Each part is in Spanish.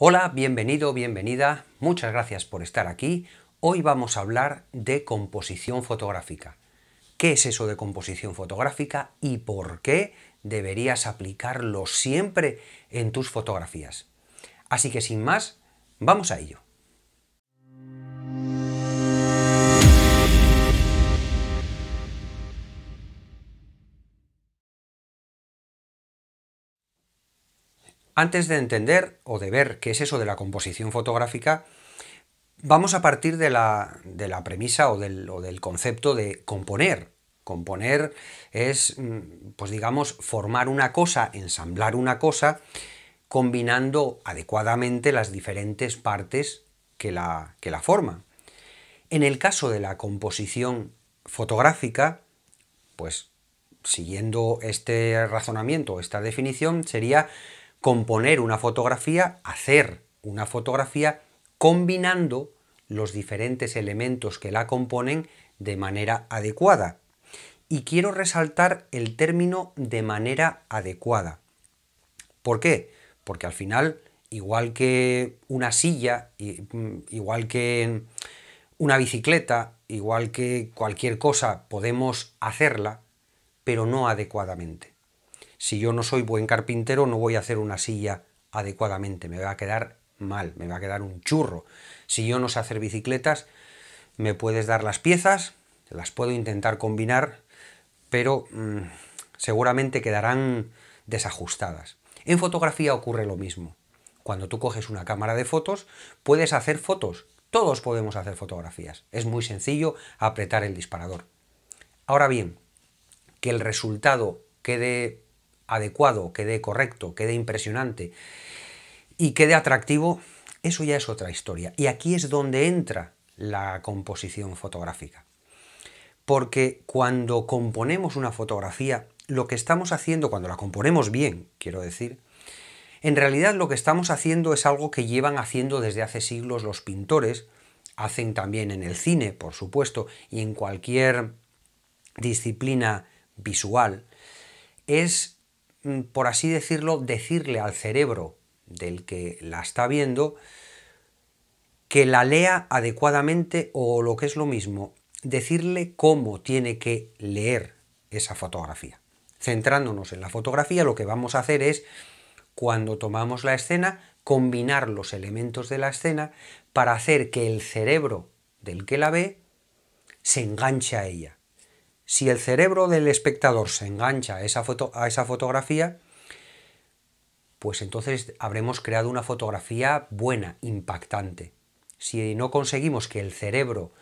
Hola, bienvenido, bienvenida, muchas gracias por estar aquí. Hoy vamos a hablar de composición fotográfica. ¿Qué es eso de composición fotográfica y por qué deberías aplicarlo siempre en tus fotografías? Así que sin más, vamos a ello. Antes de entender o de ver qué es eso de la composición fotográfica, vamos a partir de la premisa o del concepto de componer. Componer es, pues digamos, formar una cosa, ensamblar una cosa, combinando adecuadamente las diferentes partes que la forman. En el caso de la composición fotográfica, pues siguiendo este razonamiento, esta definición, sería componer una fotografía, hacer una fotografía combinando los diferentes elementos que la componen de manera adecuada. Y quiero resaltar el término de manera adecuada. ¿Por qué? Porque al final, igual que una silla, igual que una bicicleta, igual que cualquier cosa, podemos hacerla, pero no adecuadamente. Si yo no soy buen carpintero, no voy a hacer una silla adecuadamente, me va a quedar mal, me va a quedar un churro. Si yo no sé hacer bicicletas, me puedes dar las piezas, las puedo intentar combinar, pero seguramente quedarán desajustadas. En fotografía ocurre lo mismo. Cuando tú coges una cámara de fotos, puedes hacer fotos. Todos podemos hacer fotografías. Es muy sencillo apretar el disparador. Ahora bien, que el resultado quede adecuado, quede correcto, quede impresionante y quede atractivo, eso ya es otra historia. Y aquí es donde entra la composición fotográfica. Porque cuando componemos una fotografía, lo que estamos haciendo, cuando la componemos bien, quiero decir, en realidad lo que estamos haciendo es algo que llevan haciendo desde hace siglos los pintores, hacen también en el cine, por supuesto, y en cualquier disciplina visual, es, por así decirlo, decirle al cerebro del que la está viendo que la lea adecuadamente o, lo que es lo mismo, decirle cómo tiene que leer esa fotografía. Centrándonos en la fotografía, lo que vamos a hacer es, cuando tomamos la escena, combinar los elementos de la escena para hacer que el cerebro del que la ve se enganche a ella. Si el cerebro del espectador se engancha a esa fotografía, pues entonces habremos creado una fotografía buena, impactante. Si no conseguimos que el cerebro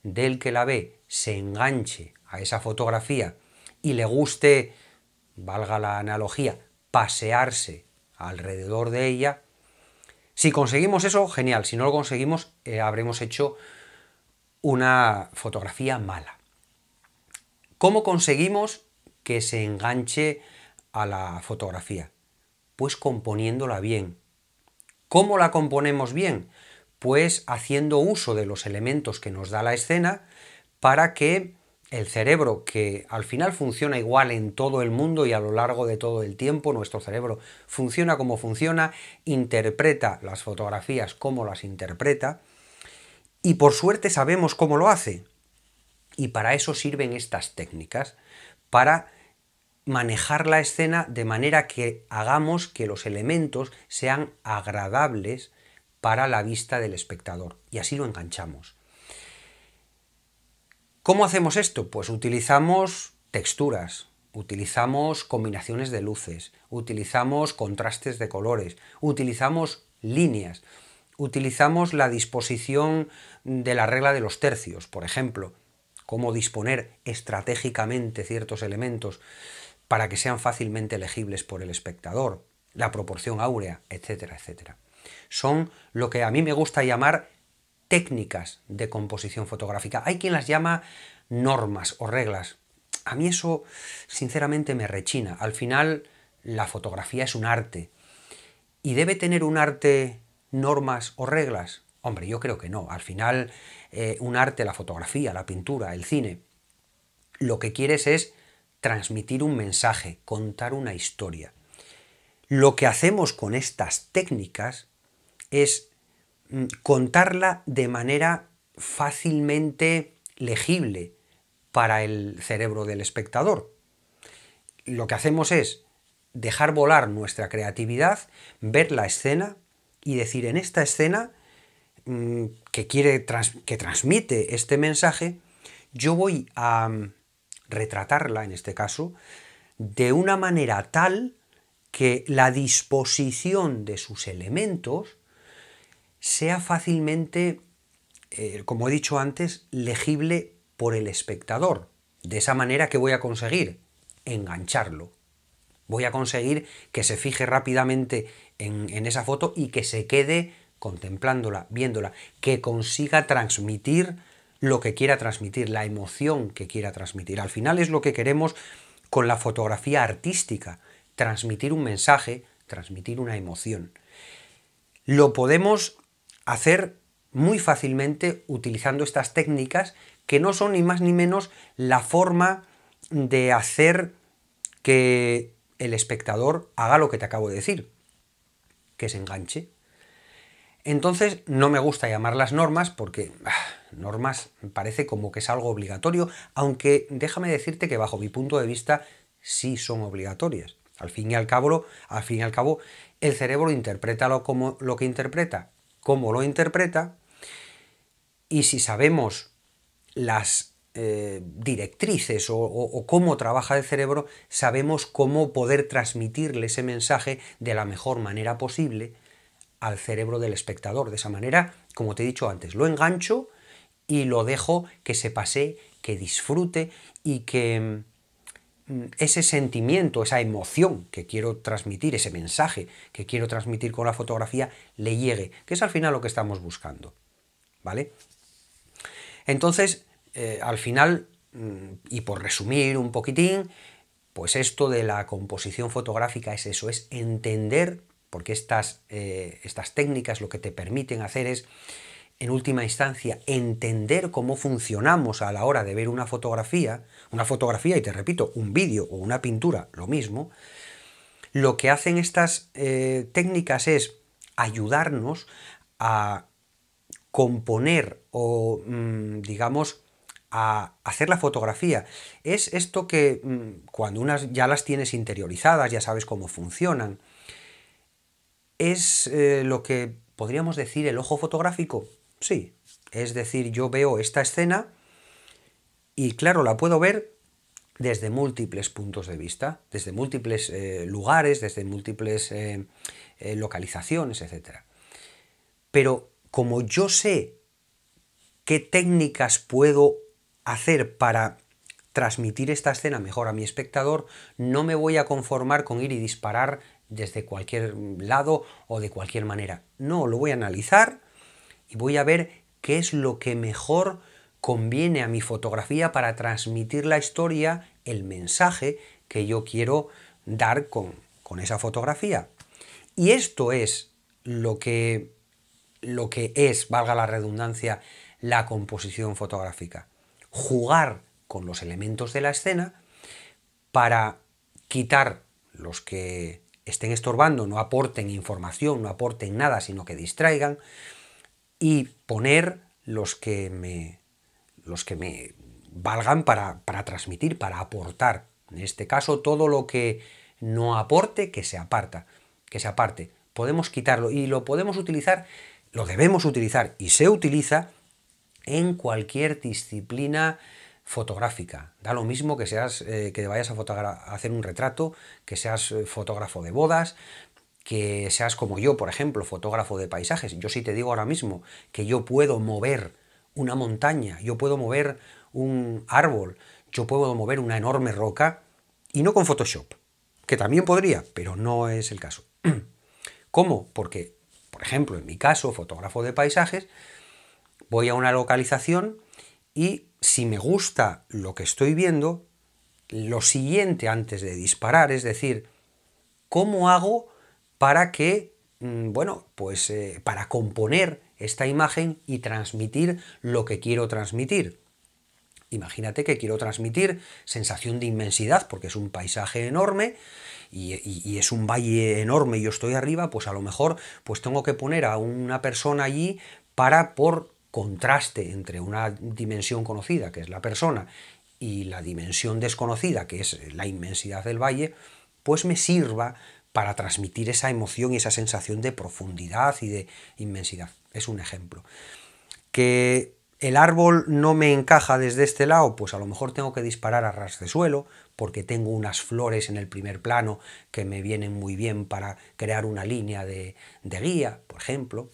del que la ve se enganche a esa fotografía y le guste, valga la analogía, pasearse alrededor de ella, si conseguimos eso, genial. Si no lo conseguimos, habremos hecho una fotografía mala. ¿Cómo conseguimos que se enganche a la fotografía? Pues componiéndola bien. ¿Cómo la componemos bien? Pues haciendo uso de los elementos que nos da la escena para que el cerebro, que al final funciona igual en todo el mundo y a lo largo de todo el tiempo, nuestro cerebro funciona como funciona, interpreta las fotografías como las interpreta, y por suerte sabemos cómo lo hace. Y para eso sirven estas técnicas, para manejar la escena de manera que hagamos que los elementos sean agradables para la vista del espectador, y así lo enganchamos. ¿Cómo hacemos esto? Pues utilizamos texturas, utilizamos combinaciones de luces, utilizamos contrastes de colores, utilizamos líneas, utilizamos la disposición de la regla de los tercios, por ejemplo, cómo disponer estratégicamente ciertos elementos para que sean fácilmente legibles por el espectador, la proporción áurea, etcétera, etcétera. Son lo que a mí me gusta llamar técnicas de composición fotográfica. Hay quien las llama normas o reglas. A mí eso, sinceramente, me rechina. Al final, la fotografía es un arte. ¿Y debe tener un arte normas o reglas? Hombre, yo creo que no. Al final, un arte, la fotografía, la pintura, el cine, lo que quieres es transmitir un mensaje, contar una historia. Lo que hacemos con estas técnicas es contarla de manera fácilmente legible para el cerebro del espectador. Lo que hacemos es dejar volar nuestra creatividad, ver la escena y decir, en esta escena que transmite este mensaje, yo voy a retratarla, en este caso, de una manera tal que la disposición de sus elementos sea fácilmente, como he dicho antes, legible por el espectador. De esa manera, ¿qué voy a conseguir? Engancharlo. Voy a conseguir que se fije rápidamente en esa foto y que se quede contemplándola, viéndola, que consiga transmitir lo que quiera transmitir, la emoción que quiera transmitir. Al final es lo que queremos con la fotografía artística, transmitir un mensaje, transmitir una emoción. Lo podemos hacer muy fácilmente utilizando estas técnicas que no son ni más ni menos la forma de hacer que el espectador haga lo que te acabo de decir, que se enganche. Entonces no me gusta llamarlas normas porque normas parece como que es algo obligatorio, aunque déjame decirte que bajo mi punto de vista sí son obligatorias. Al fin y al cabo, el cerebro interpreta como lo que interpreta, cómo lo interpreta, y si sabemos las directrices o cómo trabaja el cerebro, sabemos cómo poder transmitirle ese mensaje de la mejor manera posible al cerebro del espectador. De esa manera, como te he dicho antes, lo engancho y lo dejo que se pasee, que disfrute y que ese sentimiento, esa emoción que quiero transmitir, ese mensaje que quiero transmitir con la fotografía, le llegue, que es al final lo que estamos buscando, ¿vale? Entonces, al final, y por resumir un poquitín, pues esto de la composición fotográfica es eso, es entender, porque estas técnicas lo que te permiten hacer es, en última instancia, entender cómo funcionamos a la hora de ver una fotografía, y te repito, un vídeo o una pintura, lo mismo. Lo que hacen estas técnicas es ayudarnos a componer o, digamos, a hacer la fotografía. Es esto que cuando unas ya las tienes interiorizadas, ya sabes cómo funcionan, es lo que podríamos decir el ojo fotográfico. Sí, es decir, yo veo esta escena y claro, la puedo ver desde múltiples puntos de vista, desde múltiples lugares, desde múltiples localizaciones, etc. Pero como yo sé qué técnicas puedo hacer para transmitir esta escena mejor a mi espectador, no me voy a conformar con ir y disparar desde cualquier lado o de cualquier manera. No, lo voy a analizar y voy a ver qué es lo que mejor conviene a mi fotografía para transmitir la historia, el mensaje que yo quiero dar con esa fotografía. Y esto es lo que es, valga la redundancia, la composición fotográfica. Jugar con los elementos de la escena para quitar los que estén estorbando, no aporten información, no aporten nada, sino que distraigan, y poner los que me valgan para transmitir, para aportar. En este caso, todo lo que no aporte, que se aparte. Podemos quitarlo y lo podemos utilizar, lo debemos utilizar y se utiliza en cualquier disciplina fotográfica. Da lo mismo que que vayas a hacer un retrato, que seas fotógrafo de bodas, que seas como yo, por ejemplo, fotógrafo de paisajes. Yo sí te digo ahora mismo que yo puedo mover una montaña, yo puedo mover un árbol, yo puedo mover una enorme roca, y no con Photoshop, que también podría, pero no es el caso. ¿Cómo? Porque, por ejemplo, en mi caso, fotógrafo de paisajes, voy a una localización y si me gusta lo que estoy viendo, lo siguiente antes de disparar, es decir, ¿cómo hago para que, para componer esta imagen y transmitir lo que quiero transmitir? Imagínate que quiero transmitir sensación de inmensidad, porque es un paisaje enorme y es un valle enorme y yo estoy arriba, pues a lo mejor pues tengo que poner a una persona allí para, por contraste entre una dimensión conocida, que es la persona, y la dimensión desconocida, que es la inmensidad del valle, pues me sirva para transmitir esa emoción y esa sensación de profundidad y de inmensidad. Es un ejemplo. Que el árbol no me encaja desde este lado, pues a lo mejor tengo que disparar a ras de suelo, porque tengo unas flores en el primer plano que me vienen muy bien para crear una línea de guía, por ejemplo.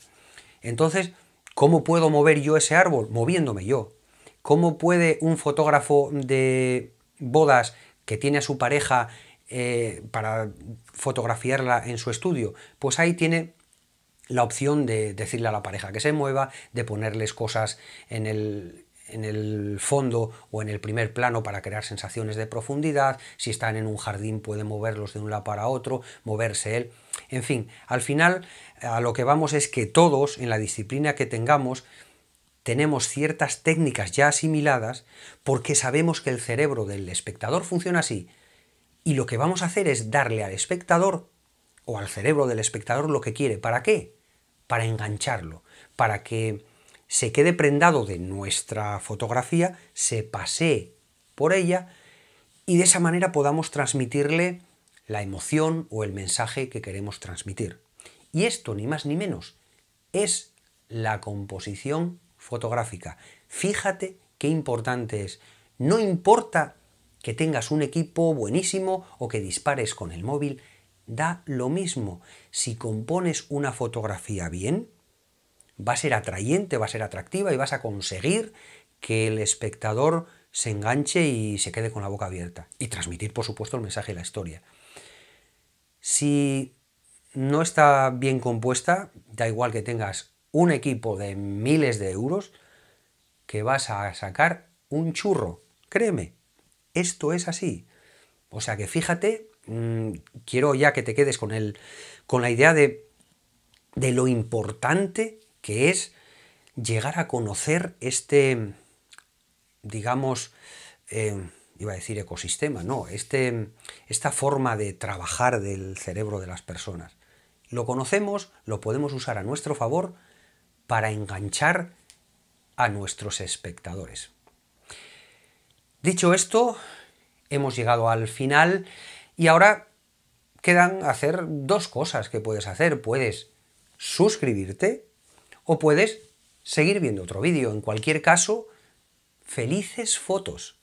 Entonces, ¿cómo puedo mover yo ese árbol? Moviéndome yo. ¿Cómo puede un fotógrafo de bodas que tiene a su pareja para fotografiarla en su estudio? Pues ahí tiene la opción de decirle a la pareja que se mueva, de ponerles cosas en el fondo o en el primer plano para crear sensaciones de profundidad. Si están en un jardín puede moverlos de un lado para otro, moverse él. En fin, al final a lo que vamos es que todos, en la disciplina que tengamos, tenemos ciertas técnicas ya asimiladas porque sabemos que el cerebro del espectador funciona así. Y lo que vamos a hacer es darle al espectador o al cerebro del espectador lo que quiere. ¿Para qué? Para engancharlo, para que se quede prendado de nuestra fotografía, se pasee por ella y de esa manera podamos transmitirle la emoción o el mensaje que queremos transmitir. Y esto, ni más ni menos, es la composición fotográfica. Fíjate qué importante es. No importa que tengas un equipo buenísimo o que dispares con el móvil, da lo mismo. Si compones una fotografía bien, va a ser atrayente, va a ser atractiva y vas a conseguir que el espectador se enganche y se quede con la boca abierta. Y transmitir, por supuesto, el mensaje y la historia. Si no está bien compuesta, da igual que tengas un equipo de miles de euros, que vas a sacar un churro. Créeme, esto es así. O sea que fíjate, quiero ya que te quedes con la idea de lo importante que es llegar a conocer este, digamos, iba a decir ecosistema, no, esta forma de trabajar del cerebro de las personas. Lo conocemos, lo podemos usar a nuestro favor para enganchar a nuestros espectadores. Dicho esto, hemos llegado al final y ahora quedan hacer dos cosas que puedes hacer. Puedes suscribirte o puedes seguir viendo otro vídeo. En cualquier caso, felices fotos.